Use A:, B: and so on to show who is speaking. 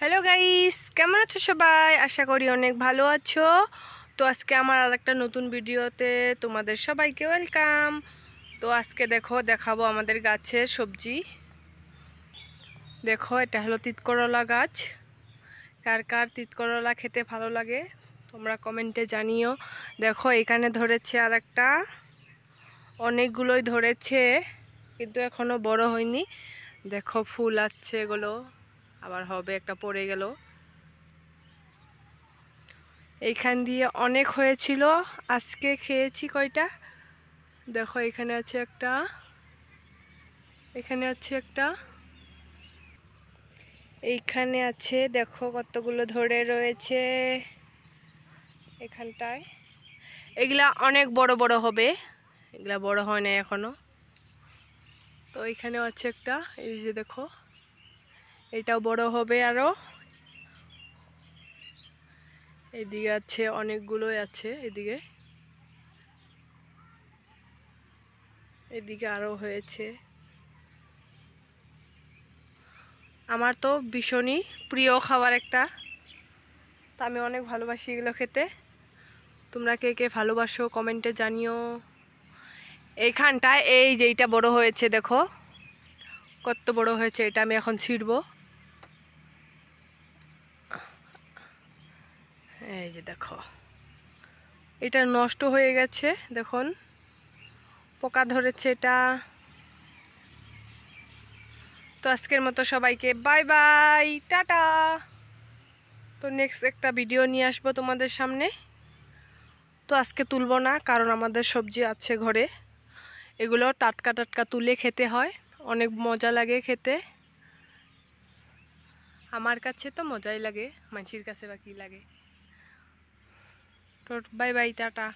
A: Hello guys, কেমন আছো সবাই? আশা করি অনেক ভালো আছো। তো আজকে আমার আরেকটা নতুন ভিডিওতে তোমাদের সবাইকে ওয়েলকাম। তো আজকে দেখাবো আমাদের গাছের সবজি। দেখো, এটা হলো তিতকরলা গাছ। কার কার তিতকরলা খেতে ভালো লাগে তোমরা কমেন্টে জানিও। দেখো, এখানে ধরেছে আরেকটা, অনেকগুলোই ধরেছে কিন্তু এখনো বড় হয়নি। দেখো, ফুল আছে, এগুলো আবার হবে, একটা পড়ে গেল। এইখান দিয়ে অনেক হয়েছিল, আজকে খেয়েছি কয়টা। দেখো, এখানে আছে একটা, এখানে আছে একটা, এইখানে আছে। দেখো কতগুলো ধরে রয়েছে এখানটায়। এগুলা অনেক বড় বড় হবে, এগুলা বড় হয় না এখনো। তো এখানেও আছে একটা, এই যে দেখো, এটাও বড় হবে আরো। এদিকে আছে, অনেকগুলোই আছে এদিকে, এদিকে আরো হয়েছে। আমার তো ভীষণই প্রিয় খাবার একটা, তা আমি অনেক ভালোবাসি এগুলো খেতে। তোমরা কে কে ভালোবাসো কমেন্টে জানিও। এইখানটায় এই যে এইটা বড় হয়েছে, দেখো কত বড় হয়েছে। এটা আমি এখন ছিঁড়বো। এই যে দেখো, এটা নষ্ট হয়ে গেছে, দেখুন পোকা ধরেছে এটা। তো আজকের মতো সবাইকে বাই বাই, টাটা। তো নেক্সট একটা ভিডিও নিয়ে আসবো তোমাদের সামনে। তো আজকে তুলবো না, কারণ আমাদের সবজি আছে ঘরে, এগুলো টাটকা টাটকা তুলে খেতে হয়, অনেক মজা লাগে খেতে। আমার কাছে তো মজাই লাগে, মানসির কাছে বা কী লাগে। তো বাই বাই, টাটা।